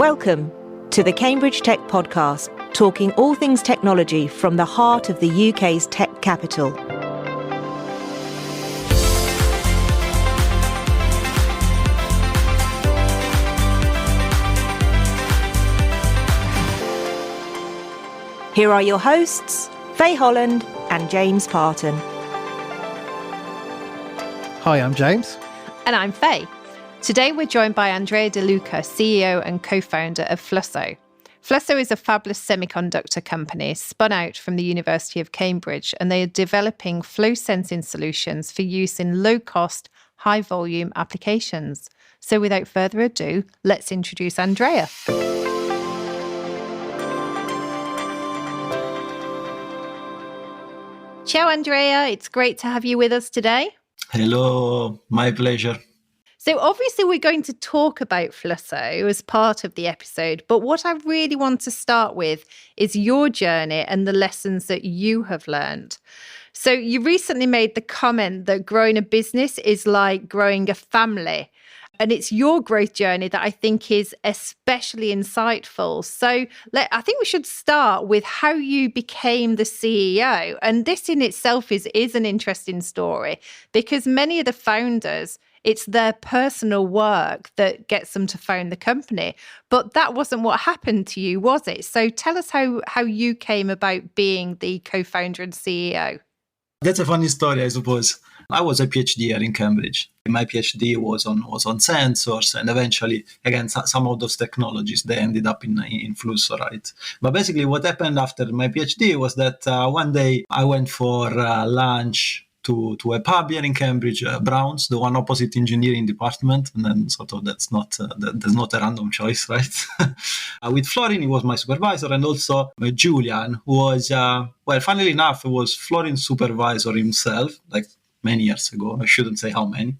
Welcome to the Cambridge Tech Podcast, talking all things technology from the heart of the UK's tech capital. Here are your hosts, Faye Holland and James Parton. Hi, I'm James. And I'm Faye. Today we're joined by Andrea De Luca, CEO and co-founder of Flusso. Flusso is a fabless semiconductor company spun out from the University of Cambridge, and they are developing flow sensing solutions for use in low-cost, high-volume applications. So without further ado, let's introduce Andrea. Ciao, Andrea. It's great to have you with us today. Hello, my pleasure. So obviously we're going to talk about Flusso as part of the episode, but what I really want to start with is your journey and the lessons that you have learned. So you recently made the comment that growing a business is like growing a family. And it's your growth journey that I think is especially insightful. So I think we should start with how you became the CEO. And this in itself is an interesting story, because many of the founders, it's their personal work that gets them to found the company. But that wasn't what happened to you, was it? So tell us how you came about being the co-founder and CEO. That's a funny story, I suppose. I was a PhD here in Cambridge. My PhD was on sensors, and eventually, again, some of those technologies, they ended up in Flusso, right? But basically what happened after my PhD was that one day I went for lunch to a pub here in Cambridge, Brown's, the one opposite engineering department, and then sort of that's not a random choice, right? With Florin, he was my supervisor, and also Julian, who was, funnily enough, was Florin's supervisor himself, like many years ago. I shouldn't say how many.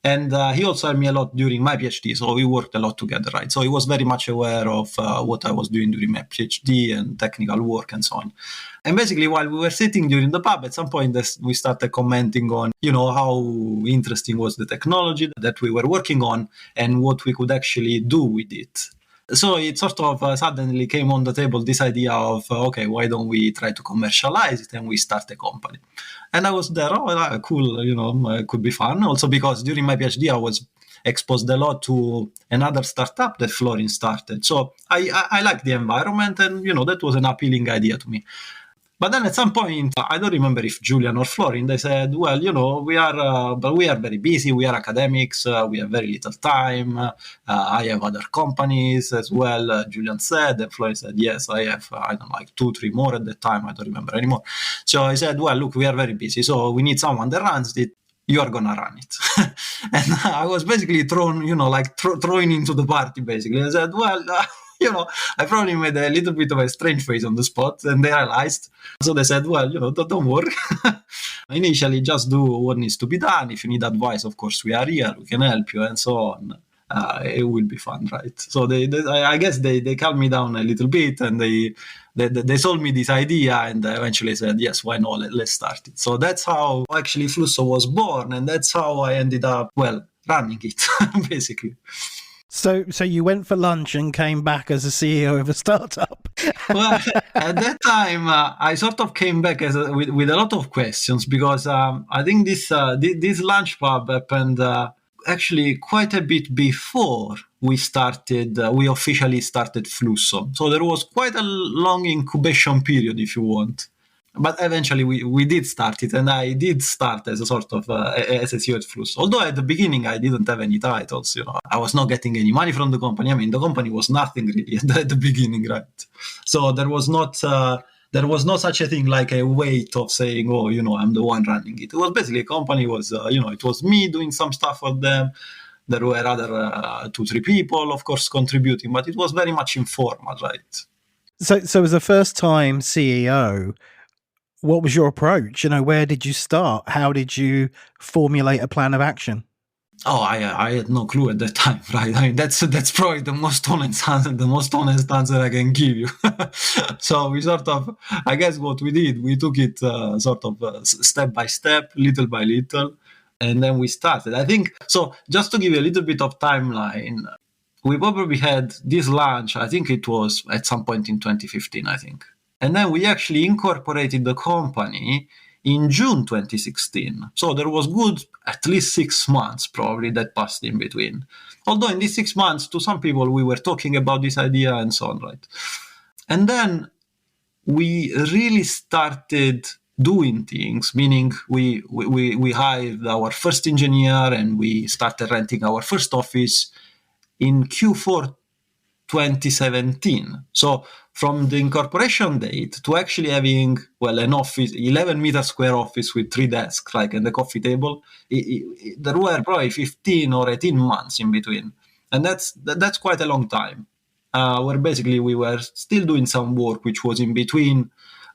And he also helped me a lot during my PhD, so we worked a lot together, right? So he was very much aware of what I was doing during my PhD and technical work and so on. And basically, while we were sitting during the pub, at some point we started commenting on, how interesting was the technology that we were working on and what we could actually do with it. So it sort of suddenly came on the table, this idea of, okay, why don't we try to commercialize it and we start a company? And I was there, cool, it could be fun. Also because during my PhD, I was exposed a lot to another startup that Florin started. So I liked the environment, and, that was an appealing idea to me. But then at some point, I don't remember if Julian or Florin, they said, well, we are very busy. We are academics. We have very little time. I have other companies as well, Julian said. And Florin said, yes, I have, 2-3 more at the time. I don't remember anymore. So I said, well, look, we are very busy. So we need someone that runs it. You are going to run it. And I was basically thrown, thrown into the party, basically. I said, well, I probably made a little bit of a strange face on the spot, and they realized. So they said, well, don't worry. Initially, just do what needs to be done. If you need advice, of course, we are here. We can help you, and so on. It will be fun, right? So I guess they calmed me down a little bit, and they sold me this idea, and eventually said, yes, why not? Let's start it. So that's how actually Flusso was born, and that's how I ended up, running it, basically. So you went for lunch and came back as a CEO of a startup. Well, at that time, I sort of came back with a lot of questions, because I think this lunch pub happened actually quite a bit before we officially started Flusso. So there was quite a long incubation period, if you want. But eventually we did start it, and I did start as a sort of as a CEO at Flusso. Although at the beginning I didn't have any titles, I was not getting any money from the company. I mean, the company was nothing really at the beginning, right? So there was not such a thing like a weight of saying, I'm the one running it. It was basically a company was, it was me doing some stuff for them. There were other 2-3 people, of course, contributing, but it was very much informal, right? So as a first-time CEO, what was your approach? Where did you start? How did you formulate a plan of action? Oh, I had no clue at that time, right? I mean, that's probably the most honest answer I can give you. So we sort of, I guess what we did, we took it sort of step by step, little by little, and then we started. I think, so just to give you a little bit of timeline, we probably had this launch, I think it was at some point in 2015, I think. And then we actually incorporated the company in June 2016. So there was good at least 6 months probably that passed in between. Although in these 6 months, to some people, we were talking about this idea and so on, right? And then we really started doing things, meaning we hired our first engineer and we started renting our first office in Q4 2017. So from the incorporation date to actually having, an office, 11 meter square office with 3 desks, like, and the coffee table, there were probably 15 or 18 months in between. And that's quite a long time, where basically we were still doing some work, which was in between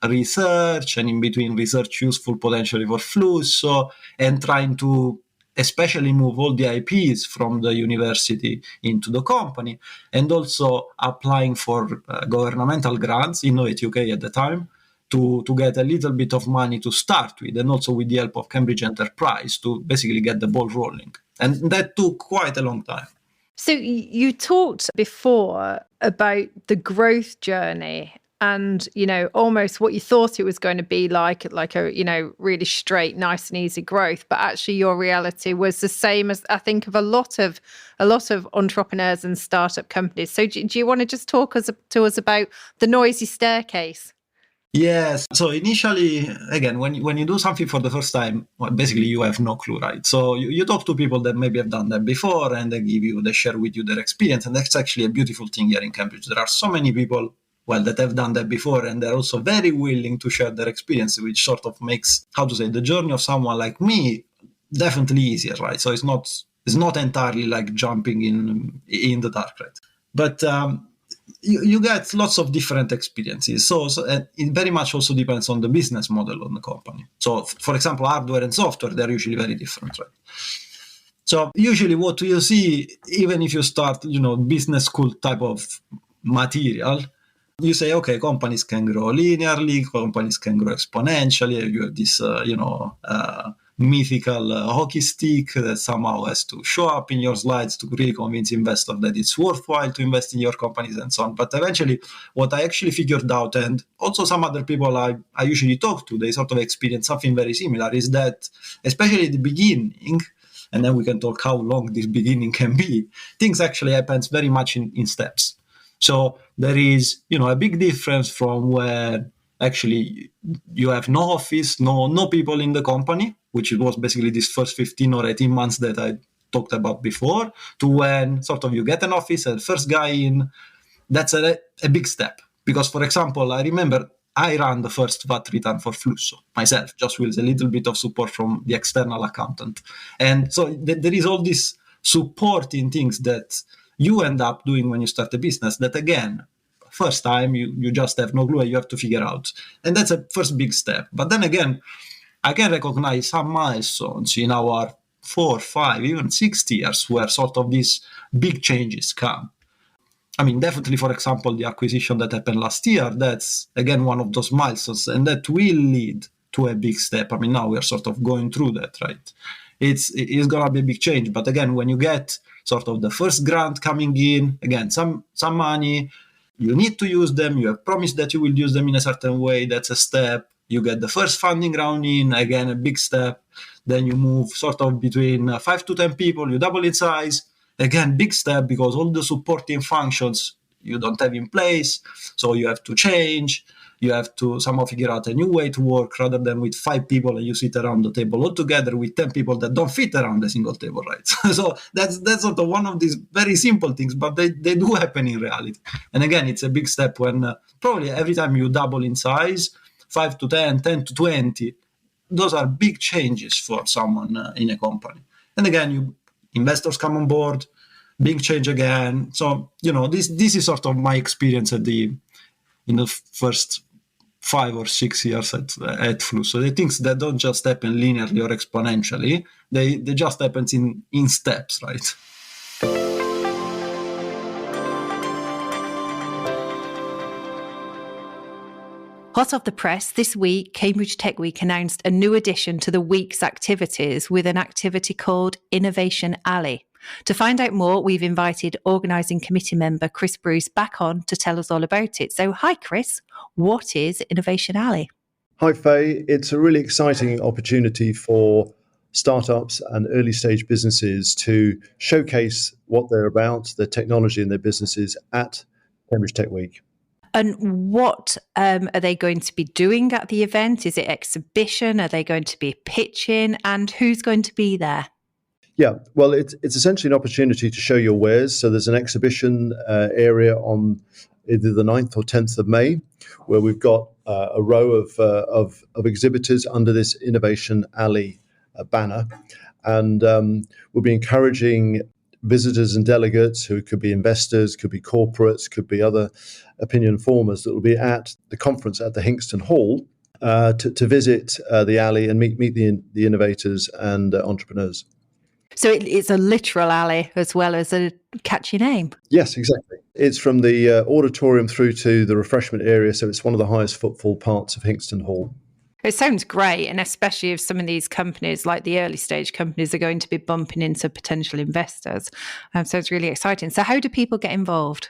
research and in between research useful potentially for Flusso, and trying to especially move all the IPs from the university into the company, and also applying for governmental grants, Innovate UK at the time, to get a little bit of money to start with, and also with the help of Cambridge Enterprise to basically get the ball rolling. And that took quite a long time. So you talked before about the growth journey and, almost what you thought it was going to be like a, really straight, nice and easy growth. But actually your reality was the same as I think of a lot of entrepreneurs and startup companies. So do you want to just talk to us about the noisy staircase? Yes. So initially, again, when you do something for the first time, basically you have no clue, right? So you talk to people that maybe have done that before, and they share with you their experience. And that's actually a beautiful thing here in Cambridge. There are so many people, that have done that before, and they're also very willing to share their experience, which sort of makes, the journey of someone like me definitely easier, right? So it's not entirely like jumping in the dark, right? But you get lots of different experiences. So it very much also depends on the business model of the company. So, for example, hardware and software, they're usually very different, right? So usually what you see, even if you start, business school type of material, you say, okay, companies can grow linearly, companies can grow exponentially. You have this, mythical hockey stick that somehow has to show up in your slides to really convince investors that it's worthwhile to invest in your companies and so on. But eventually, what I actually figured out, and also some other people I usually talk to, they sort of experience something very similar, is that, especially at the beginning, and then we can talk how long this beginning can be, things actually happens very much in steps. So there is, a big difference from where actually you have no office, no people in the company, which was basically this first 15 or 18 months that I talked about before, to when sort of you get an office and first guy in. That's a big step. Because, for example, I remember I ran the first VAT return for Flusso myself, just with a little bit of support from the external accountant. And so there is all this supporting things that you end up doing when you start a business that, again, first time you just have no clue, you have to figure out. And that's a first big step. But then again, I can recognize some milestones in our 4, 5, even 6 years where sort of these big changes come. I mean, definitely, for example, the acquisition that happened last year, that's, again, one of those milestones, and that will lead to a big step. I mean, now we're sort of going through that, right? It's going to be a big change. But again, when you get sort of the first grant coming in, again, some money, you need to use them. You have promised that you will use them in a certain way. That's a step. You get the first funding round in, again, a big step. Then you move sort of between 5 to 10 people. You double in size. Again, big step, because all the supporting functions you don't have in place. So you have to change. You have to somehow figure out a new way to work rather than with 5 people and you sit around the table all together with 10 people that don't fit around a single table, right? So that's sort of one of these very simple things, but they do happen in reality. And again, it's a big step when probably every time you double in size, 5 to 10, 10 to 20, those are big changes for someone in a company. And again, investors come on board, big change again. So, this is sort of my experience in the first 5 or 6 years at Flusso. So the things that don't just happen linearly or exponentially, they just happen in steps, right? Hot off the press, this week, Cambridge Tech Week announced a new addition to the week's activities with an activity called Innovation Alley. To find out more, we've invited organising committee member Chris Bruce back on to tell us all about it. So, hi, Chris. What is Innovation Alley? Hi, Faye. It's a really exciting opportunity for startups and early stage businesses to showcase what they're about, their technology and their businesses at Cambridge Tech Week. And what are they going to be doing at the event? Is it exhibition? Are they going to be pitching? And who's going to be there? Yeah, well, it's essentially an opportunity to show your wares. So there's an exhibition area on either the 9th or 10th of May, where we've got a row of exhibitors under this Innovation Alley banner. And we'll be encouraging visitors and delegates who could be investors, could be corporates, could be other opinion formers that will be at the conference at the Hinxton Hall to visit the alley and meet the innovators and entrepreneurs. So it's a literal alley as well as a catchy name. Yes, exactly. It's from the auditorium through to the refreshment area, so it's one of the highest footfall parts of Hinxton Hall. It sounds great, and especially if some of these companies, like the early stage companies, are going to be bumping into potential investors. So it's really exciting. So how do people get involved?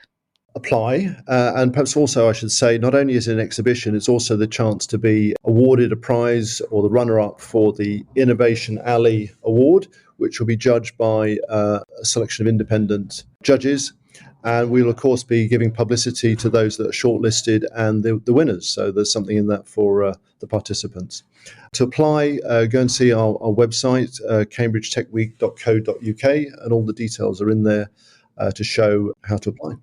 Apply, and perhaps also I should say, not only is it an exhibition, it's also the chance to be awarded a prize or the runner-up for the Innovation Alley Award, which will be judged by a selection of independent judges. And we'll, of course, be giving publicity to those that are shortlisted and the winners. So there's something in that for the participants. To apply, go and see our website, cambridgetechweek.co.uk, and all the details are in there to show how to apply.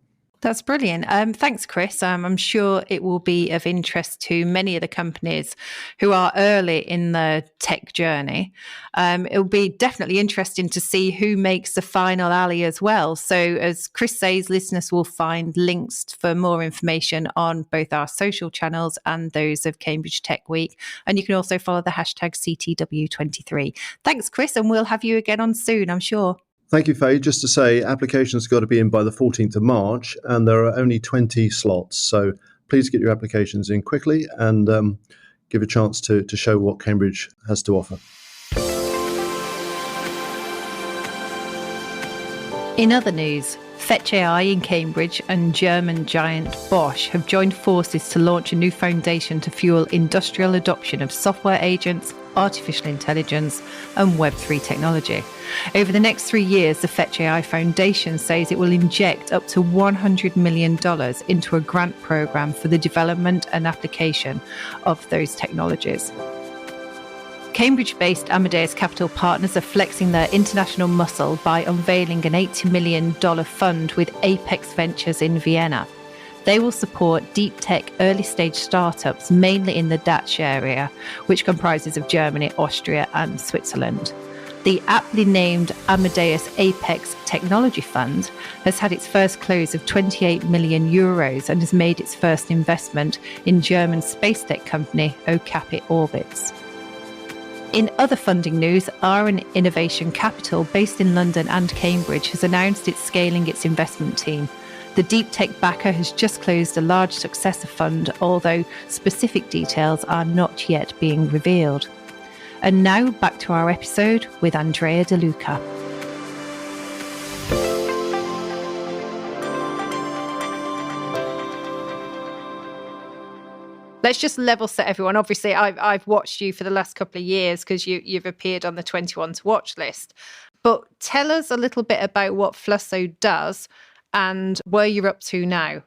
That's brilliant. Thanks, Chris. I'm sure it will be of interest to many of the companies who are early in the tech journey. It'll be definitely interesting to see who makes the final alley as well. So as Chris says, listeners will find links for more information on both our social channels and those of Cambridge Tech Week. And you can also follow the hashtag CTW23. Thanks, Chris, and we'll have you again on soon, I'm sure. Thank you, Faye. Just to say, applications got to be in by the 14th of March, and there are only 20 slots. So please get your applications in quickly and give a chance to show what Cambridge has to offer. In other news, Fetch AI in Cambridge and German giant Bosch have joined forces to launch a new foundation to fuel industrial adoption of software agents, artificial intelligence, and Web3 technology. Over the next 3 years, the Fetch AI Foundation says it will inject up to $100 million into a grant program for the development and application of those technologies. Cambridge-based Amadeus Capital Partners are flexing their international muscle by unveiling an $80 million fund with Apex Ventures in Vienna. They will support deep tech early-stage startups, mainly in the Dutch area, which comprises of Germany, Austria, and Switzerland. The aptly named Amadeus Apex Technology Fund has had its first close of 28 million euros and has made its first investment in German space tech company Okapi Orbits. In other funding news, R&D Innovation Capital, based in London and Cambridge, has announced it's scaling its investment team. The deep tech backer has just closed a large successor fund, although specific details are not yet being revealed. And now back to our episode with Andrea De Luca. Let's just level set everyone. Obviously, I've watched you for the last couple of years because you've appeared on the 21 to watch list. But tell us a little bit about what Flusso does and where you're up to now.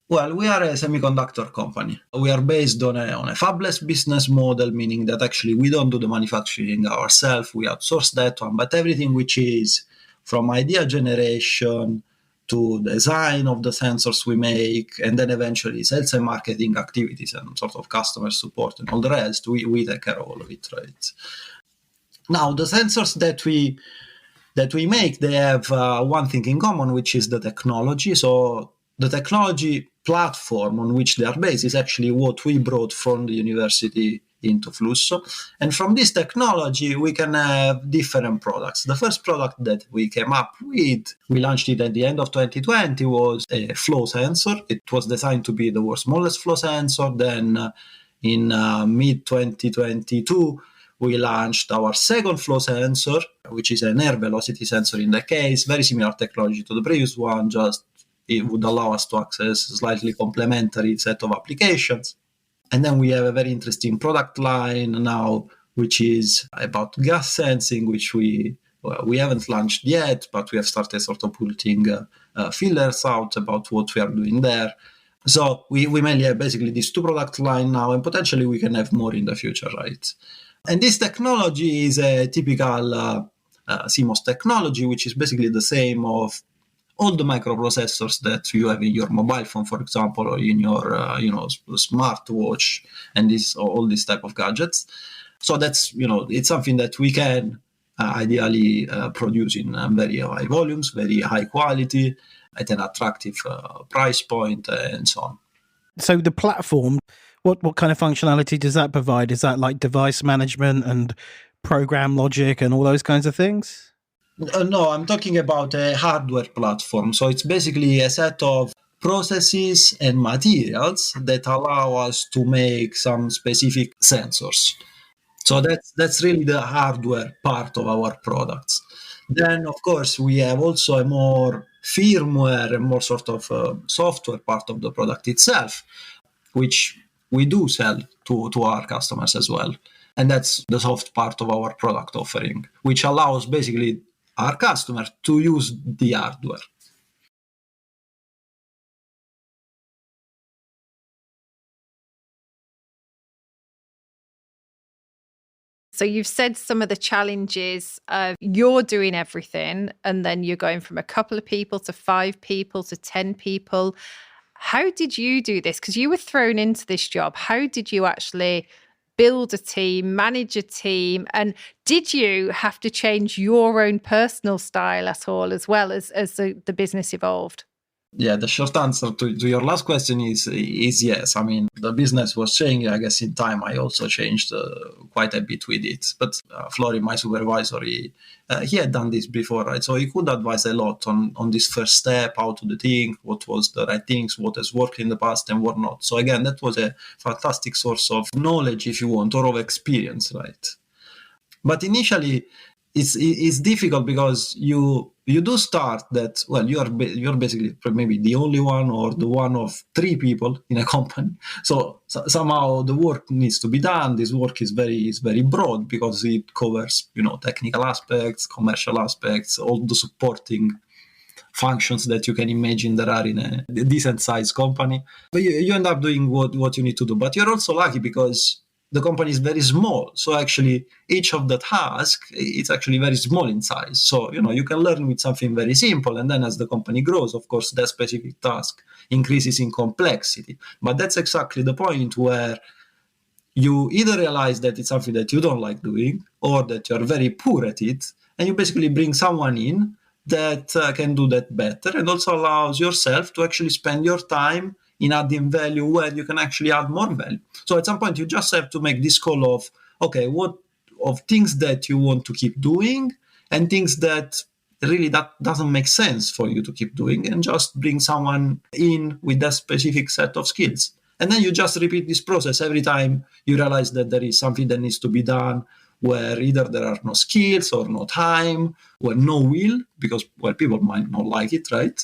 Well, we are a semiconductor company. We are based on a fabless business model, meaning that actually we don't do the manufacturing ourselves. We outsource that one, but everything which is from idea generation to design of the sensors we make, and then eventually sales and marketing activities and sort of customer support and all the rest, we take care of all of it, right? Now, the sensors that we make, they have one thing in common, which is the technology. So the technology platform on which they are based is actually what we brought from the university into Flusso. And from this technology, we can have different products. The first product that we came up with, we launched it at the end of 2020, was a flow sensor. It was designed to be the world's smallest flow sensor. Then in mid-2022, we launched our second flow sensor, which is an air velocity sensor in the case, very similar technology to the previous one, just it would allow us to access a slightly complementary set of applications. And then we have a very interesting product line now, which is about gas sensing, which we haven't launched yet, but we have started sort of putting feelers out about what we are doing there. So we mainly have basically these two product line now, and potentially we can have more in the future, right? And this technology is a typical CMOS technology, which is basically the same of all the microprocessors that you have in your mobile phone, for example, or in your smartwatch, and all these type of gadgets. So that's it's something that we can ideally produce in very high volumes, very high quality, at an attractive price point, and so on. So the platform, what kind of functionality does that provide? Is that like device management and program logic and all those kinds of things? No, I'm talking about a hardware platform. So it's basically a set of processes and materials that allow us to make some specific sensors. So that's really the hardware part of our products. Then, of course, we have also a more firmware and more sort of software part of the product itself, which we do sell to our customers as well. And that's the soft part of our product offering, which allows basically our customer to use the hardware. So you've said some of the challenges of you're doing everything and then you're going from a couple of people to 5 people to 10 people. How did you do this? Because you were thrown into this job. How did you actually build a team, manage a team? And did you have to change your own personal style at all as well as the business evolved? Yeah, the short answer to your last question is yes. I mean, the business was changing. I guess in time I also changed quite a bit with it. But Flori, my supervisor, he had done this before, right? So he could advise a lot on this first step, how to think, what was the right things, what has worked in the past and what not. So again, that was a fantastic source of knowledge, if you want, or of experience, right? But initially, it's difficult because you do start that, well, you're basically maybe the only one or the one of 3 people in a company. So somehow the work needs to be done. This work is very broad because it covers technical aspects, commercial aspects, all the supporting functions that you can imagine there are in a decent sized company. But you end up doing what you need to do. But you're also lucky because the company is very small. So actually each of the tasks, it's actually very small in size. So, you can learn with something very simple. And then as the company grows, of course, that specific task increases in complexity. But that's exactly the point where you either realize that it's something that you don't like doing or that you're very poor at it. And you basically bring someone in that can do that better and also allows yourself to actually spend your time in adding value where you can actually add more value. So at some point, you just have to make this call of, okay, what of things that you want to keep doing and things that really that doesn't make sense for you to keep doing, and just bring someone in with that specific set of skills. And then you just repeat this process every time you realize that there is something that needs to be done where either there are no skills or no time or no will, because, well, people might not like it, right?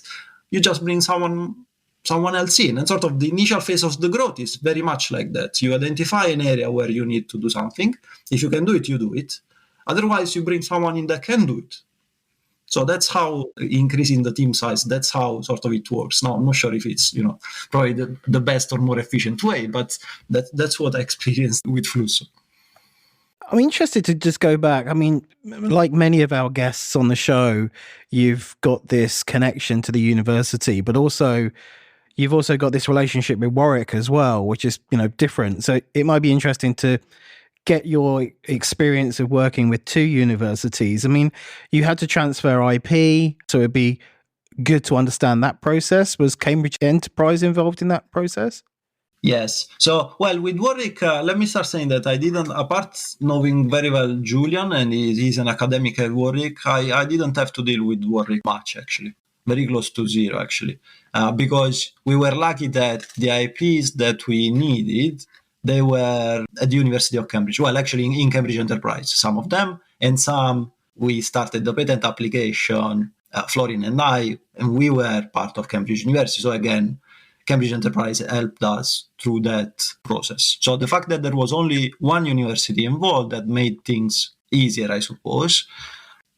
You just bring someone else in. And sort of the initial phase of the growth is very much like that. You identify an area where you need to do something. If you can do it, you do it. Otherwise, you bring someone in that can do it. So that's how increasing the team size, that's how sort of it works. Now, I'm not sure if it's, probably the best or more efficient way, but that's what I experienced with Flusso. I'm interested to just go back. I mean, like many of our guests on the show, you've got this connection to the university, but also you've also got this relationship with Warwick as well, which is, different. So it might be interesting to get your experience of working with 2 universities. I mean, you had to transfer IP, so it'd be good to understand that process. Was Cambridge Enterprise involved in that process? Yes. So, well, with Warwick, let me start saying that I didn't, apart knowing very well Julian, and he's an academic at Warwick, I didn't have to deal with Warwick much, actually. Very close to zero, actually. Because we were lucky that the IPs that we needed, they were at the University of Cambridge. Well, actually in Cambridge Enterprise, some of them, and some we started the patent application, Florin and I, and we were part of Cambridge University. So again, Cambridge Enterprise helped us through that process. So the fact that there was only one university involved, that made things easier, I suppose.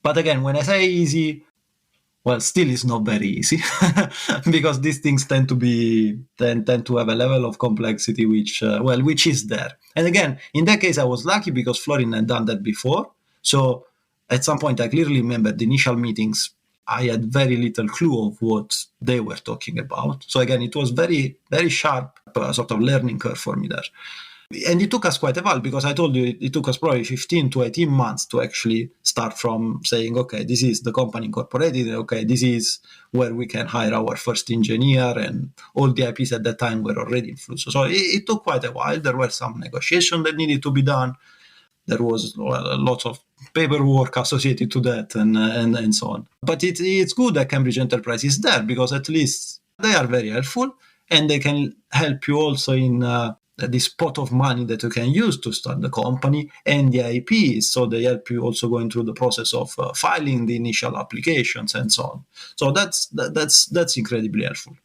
But again, when I say easy, well, still it's not very easy because these things tend to have a level of complexity which is there. And again, in that case, I was lucky because Florin had done that before. So at some point, I clearly remember the initial meetings. I had very little clue of what they were talking about. So again, it was very, very sharp sort of learning curve for me there. And it took us quite a while because I told you it took us probably 15 to 18 months to actually start from saying, okay, this is the company incorporated. Okay, this is where we can hire our first engineer, and all the IPs at that time were already in Flusso. So it took quite a while. There were some negotiation that needed to be done. There was a lot of paperwork associated to that and so on. But it's good that Cambridge Enterprise is there because at least they are very helpful and they can help you also in this pot of money that you can use to start the company and the IPs. So they help you also going through the process of filing the initial applications and so on. So that's incredibly helpful.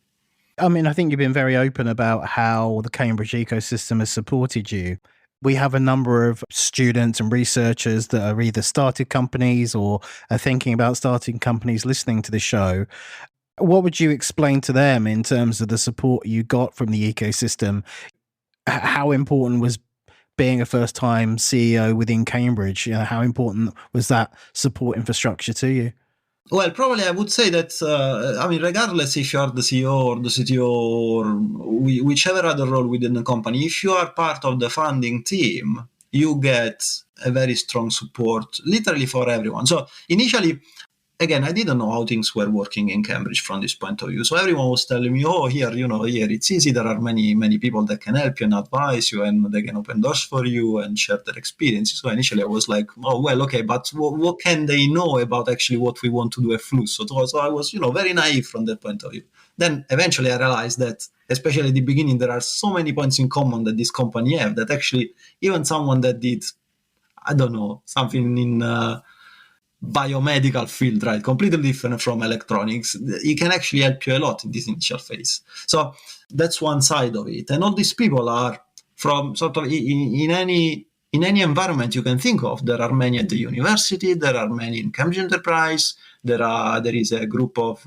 I mean, I think you've been very open about how the Cambridge ecosystem has supported you. We have a number of students and researchers that are either started companies or are thinking about starting companies listening to the show. What would you explain to them in terms of the support you got from the ecosystem? How important was being a first-time CEO within Cambridge? How important was that support infrastructure to you? Well, probably I would say that, regardless if you are the CEO or the CTO or whichever other role within the company, if you are part of the founding team, you get a very strong support literally for everyone. So initially, again, I didn't know how things were working in Cambridge from this point of view. So everyone was telling me, here it's easy. There are many, many people that can help you and advise you, and they can open doors for you and share their experiences. So initially I was like, okay, but what can they know about actually what we want to do at Flusso? So I was, very naive from that point of view. Then eventually I realized that, especially at the beginning, there are so many points in common that this company have that actually even someone that did, I don't know, something in biomedical field, right? Completely different from electronics. It can actually help you a lot in this initial phase. So that's one side of it. And all these people are from sort of in any environment you can think of. There are many at the university. There are many in Cambridge Enterprise. There is a group of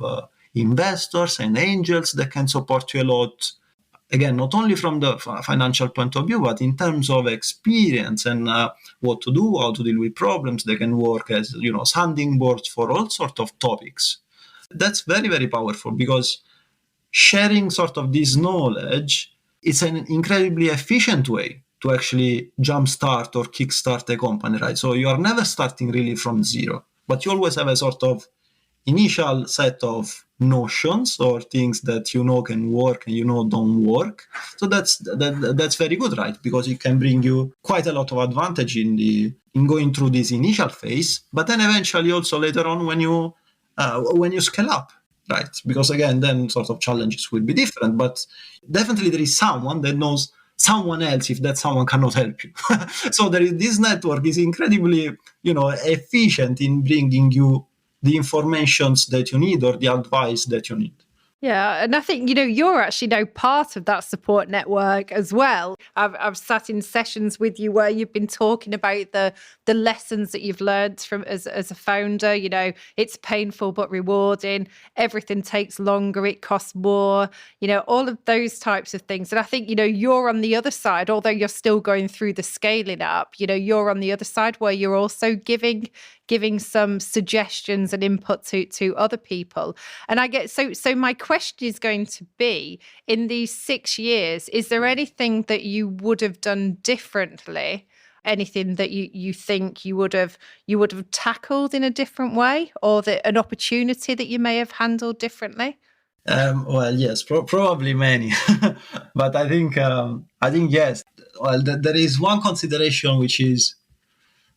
investors and angels that can support you a lot. Again, not only from the financial point of view, but in terms of experience and what to do, how to deal with problems. They can work as, sounding boards for all sorts of topics. That's very, very powerful because sharing sort of this knowledge is an incredibly efficient way to actually jumpstart or kickstart a company, right? So you are never starting really from zero, but you always have a sort of initial set of notions or things that can work and don't work. So that's very good, right? Because it can bring you quite a lot of advantage in going through this initial phase, but then eventually also later on when you scale up, right? Because again, then sort of challenges will be different, but definitely there is someone that knows someone else if that someone cannot help you. So this network is incredibly, efficient in bringing you the informations that you need or the advice that you need. Yeah, and I think, you're actually now part of that support network as well. I've sat in sessions with you where you've been talking about the lessons that you've learned from as a founder. It's painful but rewarding. Everything takes longer. It costs more. All of those types of things. And I think, you're on the other side, although you're still going through the scaling up, you're on the other side where you're also giving some suggestions and input to other people. And I get so my question is going to be, in these 6 years, is there anything that you would have done differently? Anything that you think you would have tackled in a different way, or an opportunity that you may have handled differently? Well, yes, probably many, but I think yes. Well, there is one consideration which is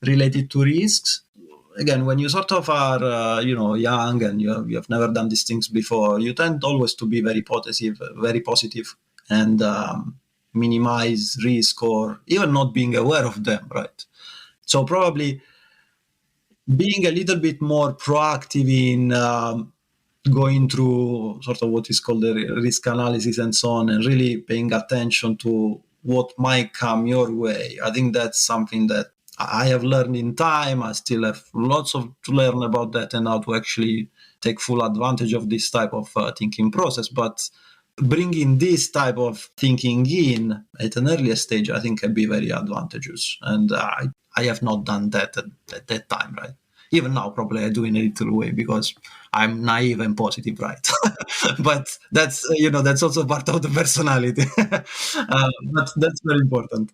related to risks. Again, when you sort of are, young and you have never done these things before, you tend always to be very positive, and minimize risk or even not being aware of them, right? So probably being a little bit more proactive in going through sort of what is called the risk analysis and so on, and really paying attention to what might come your way. I think that's something that I have learned in time. I still have lots to learn about that and how to actually take full advantage of this type of thinking process. But bringing this type of thinking in at an earlier stage, I think can be very advantageous. And I have not done that at that time, right? Even now, probably I do in a little way because I'm naive and positive, right? But that's, that's also part of the personality. But that's very important.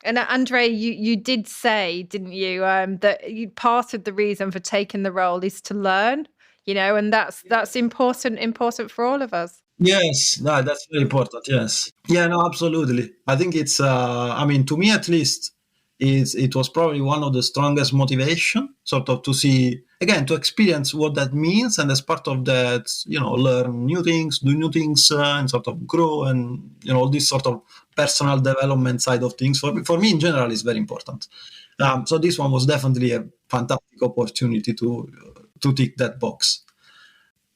And Andrea, you did say, didn't you, that part of the reason for taking the role is to learn, and that's important for all of us. Yes, no, that's very important. Yes. Yeah, no, absolutely. I think it's, to me at least, it was probably one of the strongest motivation, sort of to see, again, to experience what that means. And as part of that, learn new things, do new things, and sort of grow, and, all this sort of personal development side of things for me in general is very important. So this one was definitely a fantastic opportunity to tick that box.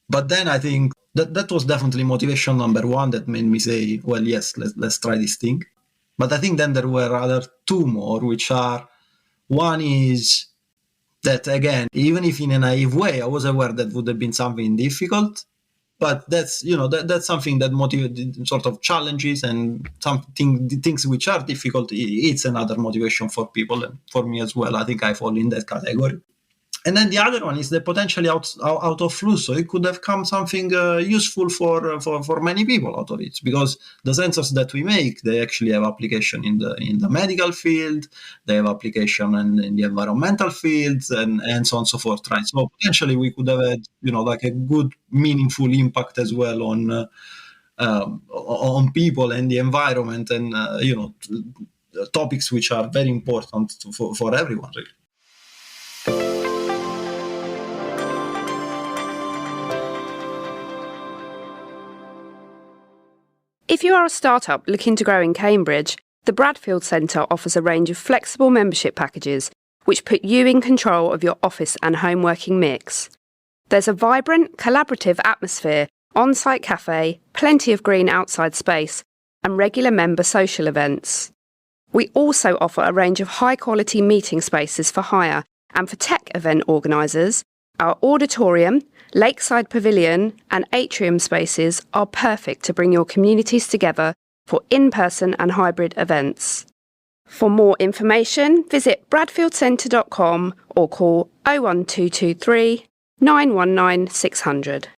But then I think that was definitely motivation number one that made me say, well, yes, let's try this thing. But I think then there were other two more, which are, one is that, again, even if in a naive way, I was aware that would have been something difficult, but that's, that's something that motivated sort of challenges and things which are difficult. It's another motivation for people and for me as well. I think I fall in that category. And then the other one is that potentially out of Flusso, it could have come something useful for many people out of it, because the sensors that we make, they actually have application in the medical field, they have application in the environmental fields, and so on and so forth, right? So potentially we could have had, like a good, meaningful impact as well on people and the environment, and topics which are very important for everyone, really. If you are a startup looking to grow in Cambridge, the Bradfield Centre offers a range of flexible membership packages which put you in control of your office and home working mix. There's a vibrant, collaborative atmosphere, on-site cafe, plenty of green outside space, and regular member social events. We also offer a range of high-quality meeting spaces for hire, and for tech event organisers, our auditorium, lakeside pavilion and atrium spaces are perfect to bring your communities together for in-person and hybrid events. For more information, visit bradfieldcentre.com or call 01223 919 600.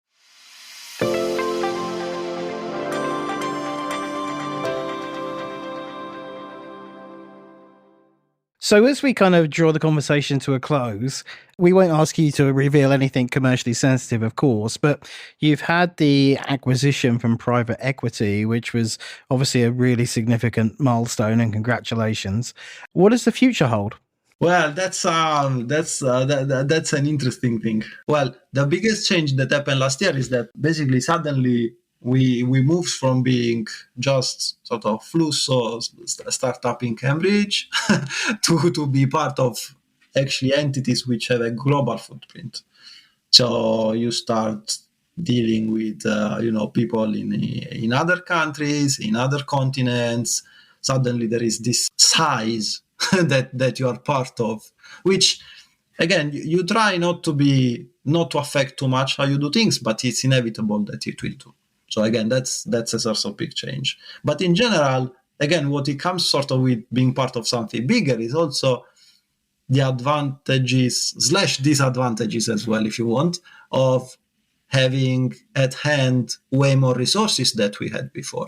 So as we kind of draw the conversation to a close, we won't ask you to reveal anything commercially sensitive, of course, but you've had the acquisition from private equity, which was obviously a really significant milestone, and congratulations. What does the future hold? Well, that's an interesting thing. Well, the biggest change that happened last year is that basically suddenly we moved from being just sort of Flusso startup in Cambridge to be part of actually entities which have a global footprint. So you start dealing with people in other countries, in other continents. Suddenly there is this size that you are part of, which again you try not to affect too much how you do things, but it's inevitable that it will do. So again, that's a source of big change. But in general, again, what it comes sort of with being part of something bigger is also the advantages / disadvantages as well, if you want, of having at hand way more resources that we had before.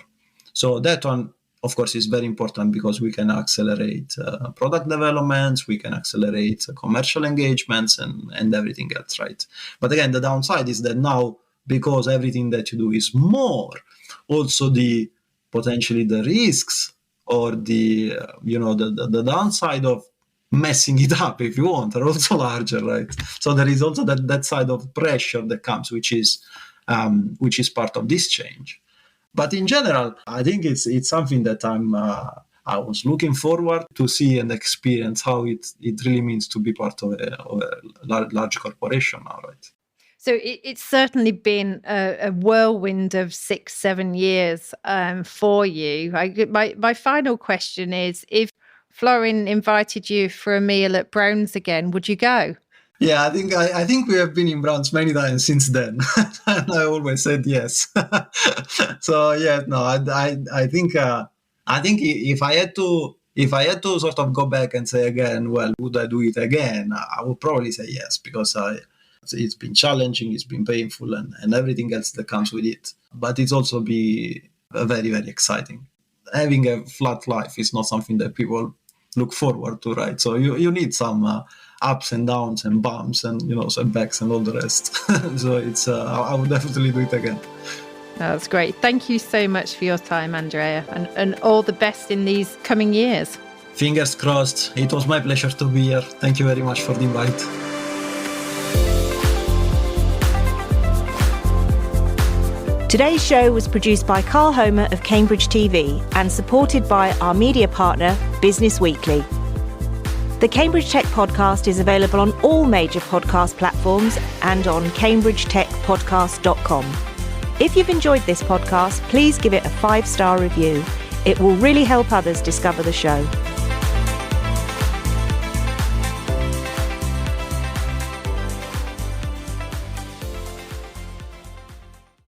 So that one, of course, is very important because we can accelerate product developments, we can accelerate commercial engagements and everything else, right? But again, the downside is that now, because everything that you do is more, also potentially the risks or the downside of messing it up, if you want, are also larger, right? So there is also that side of pressure that comes, which is part of this change. But in general, I think it's something that I was looking forward to see and experience how it really means to be part of a large corporation now, right? So it's certainly been a whirlwind of 6-7 years for you. My final question is, if Florin invited you for a meal at Brown's again, would you go? Yeah, I think we have been in Browns many times since then, and I always said yes. So yeah, no, I think if I had to sort of go back and say again, well, would I do it again? I would probably say yes, because it's been challenging, it's been painful, and everything else that comes with it. But it's also be very, very exciting. Having a flat life is not something that people look forward to, right? So you need some ups and downs and bumps and setbacks and all the rest. So it's I would definitely do it again. That's great. Thank you so much for your time, Andrea, and all the best in these coming years. Fingers crossed. It was my pleasure to be here. Thank you very much for the invite. Today's show was produced by Carl Homer of Cambridge TV and supported by our media partner, Business Weekly. The Cambridge Tech Podcast is available on all major podcast platforms and on cambridgetechpodcast.com. If you've enjoyed this podcast, please give it a 5-star review. It will really help others discover the show.